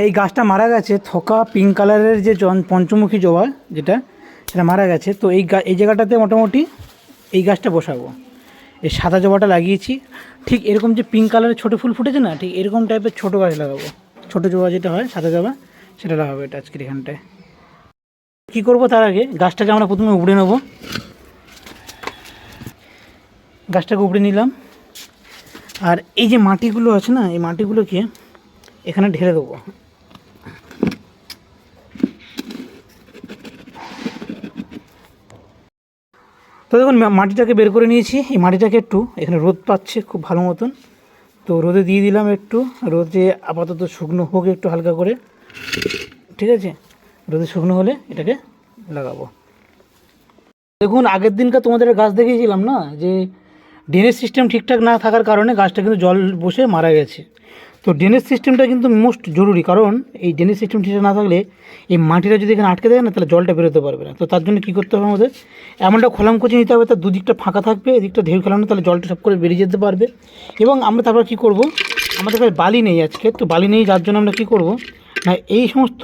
এই গাছটা মারা গেছে, থোকা পিঙ্ক কালারের যে পঞ্চমুখী জবা যেটা, সেটা মারা গেছে। তো এই জায়গাটাতে মোটামুটি এই গাছটা বসাবো। এই সাদা জবাটা লাগিয়েছি, ঠিক এরকম যে পিঙ্ক কালারের ছোটো ফুল ফুটেছে না, ঠিক এরকম টাইপের ছোটো গাছ লাগাবো। ছোটো জবা যেটা হয় সাদা জবা, সেটা লাগাবো এটা আজকের এখানটায়। কী করবো তার আগে গাছটাকে আমরা প্রথমে উপড়ে নেবো। গাছটাকে উপড়ে নিলাম, আর এই যে মাটিগুলো আছে না, এই মাটিগুলোকে এখানে ঢেলে দেবো। তো দেখুন মাটিটাকে বের করে নিয়েছি। এই মাটিটাকে একটু এখানে রোদ পাচ্ছে খুব ভালো মতন, তো রোদে দিয়ে দিলাম একটু। রোদে আপাতত শুকনো হোক একটু হালকা করে, ঠিক আছে? রোদে শুকনো হলে এটাকে লাগাবো। দেখুন আগের দিনকার তোমাদের গাছ দেখিয়েছিলাম না, যে ড্রেনেজ সিস্টেম ঠিকঠাক না থাকার কারণে গাছটা কিন্তু জল বসে মারা গেছে। তো ড্রেনেজ সিস্টেমটা কিন্তু মোস্ট জরুরি, কারণ এই ড্রেনেজ সিস্টেম ঠিকঠাক না থাকলে এই মাটিটা যদি এখানে আটকে দেয় না, তাহলে জলটা বেরোতে পারবে না। তো তার জন্য কী করতে হবে আমাদের, এমনটা খোলামকুচি নিতে হবে, তার দুদিকটা ফাঁকা থাকবে, এদিকটা ঢেউ খেলানো, তাহলে জলটা সব করে বেরিয়ে যেতে পারবে। এবং আমরা তারপর কী করব, আমাদের কাছে বালি নেই আজকে, তো বালি নেই, যার জন্য আমরা কী করব না, এই সমস্ত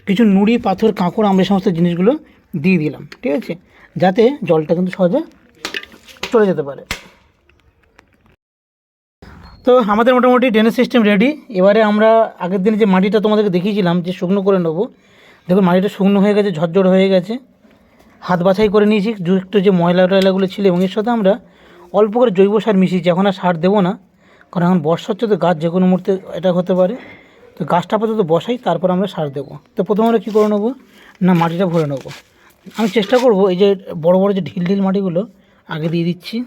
কিছু নুড়ি পাথর কাঁকড় আমরা এই সমস্ত জিনিসগুলো দিয়ে দিলাম, ঠিক আছে, যাতে জলটা কিন্তু সহজে চলে যেতে পারে। তো আমাদের মোটামুটি ড্রেনেজ সিস্টেম রেডি। এবারে আমরা আগের দিনে যে মাটিটা তোমাদেরকে দেখিয়েছিলাম যে শুকনো করে নেবো, দেখুন মাটিটা শুকনো হয়ে গেছে, ঝরঝর হয়ে গেছে। হাত বাছাই করে নিয়েছি একটু যে ময়লা টয়লাগুলো ছিল, এবং এর সাথে আমরা অল্প করে জৈব সার মিশিয়েছি। এখন আর সার দেবো না, কারণ এখন বর্ষা হচ্ছে, তো গাছ যে কোনো মুহূর্তে এটা হতে পারে। তো গাছটা আপাতত বসাই, তারপর আমরা সার দেবো। তো প্রথমে আমরা কী করে নেবো না, মাটিটা ভরে নেবো। আমি চেষ্টা করব এই যে বড় বড় যে ঢিল ঢিল মাটিগুলো আগে দিয়ে দিচ্ছি,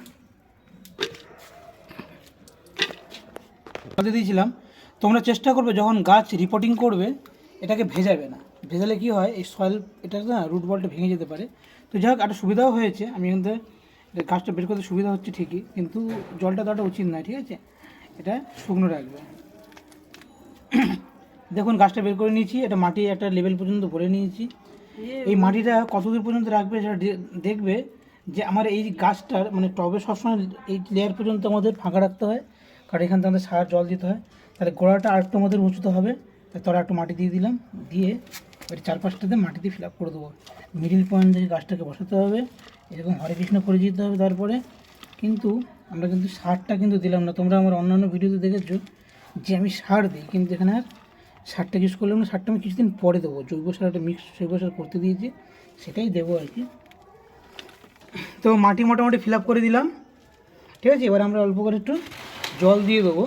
দিয়েছিলাম। তোমরা চেষ্টা করবে যখন গাছ রিপোর্টিং করবে এটাকে ভেজাবে না। ভেজালে কী হয়, এই সয়েল এটা না রুট বলটা ভেঙে যেতে পারে। তো যাই হোক, একটা সুবিধাও হয়েছে, আমি এখান থেকে গাছটা বের করতে সুবিধা হচ্ছে ঠিকই, কিন্তু জলটা দেওয়াটা উচিত নয়, ঠিক আছে? এটা শুকনো রাখবে। দেখুন গাছটা বের করে নিয়েছি, এটা মাটি একটা লেভেল পর্যন্ত ভরে নিয়েছি। এই মাটিটা কতদূর পর্যন্ত রাখবে সেটা দেখবে, যে আমার এই গাছটার মানে টবে সবসময় এই লেয়ার পর্যন্ত আমাদের ফাঁকা রাখতে হয়, কারণ এখান থেকে আমাদের সার জল দিতে হয়। তাহলে গোড়াটা আরেকটু আমাদের উঁচুতে হবে, তাই তোরা একটু মাটি দিয়ে দিলাম, দিয়ে এবার চারপাশটাতে মাটি দিয়ে ফিল আপ করে দেবো। মিডিল পয়েন্ট থেকে গাছটাকে বসাতে হবে, এরকম হরে কৃষ্ণ করে দিতে হবে। তারপরে কিন্তু আমরা কিন্তু সারটা কিন্তু দিলাম না। তোমরা আমার অন্যান্য ভিডিওতে দেখেছো যে আমি সার দিই, কিন্তু এখানে আর সারটা ইউজ করলাম না। সারটা আমি কিছুদিন পরে দেবো, জৈব সার একটা মিক্স জৈব সার করতে দিয়েছি, সেটাই দেবো আর কি। তো মাটি মোটামুটি ফিল আপ করে দিলাম, ঠিক আছে? এবার আমরা অল্প করে একটু জল দিয়ে দেবো।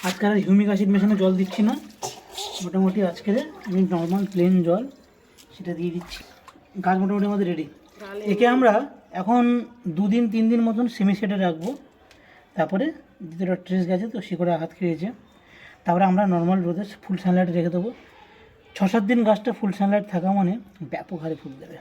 আজকাল আর হিউমিক অ্যাসিড মেশানো জল দিচ্ছি না, মোটামুটি আজকের আমি নর্মাল প্লেন জল সেটা দিয়ে দিচ্ছি। গাছ মোটামুটি আমাদের রেডি। একে আমরা এখন 2-3 দিন মতন সেমি শেডে রাখবো। তারপরে দ্বিতীয়টা ট্রেস গেছে, তো শিকড়ে আঘাত খেয়েছে, তারপরে আমরা নর্মাল রোদে ফুল সানলাইটে রেখে দেবো। 6-7 দিন গাছটা ফুল সানলাইট থাকা মানে ব্যাপক হারে ফুল দেবে।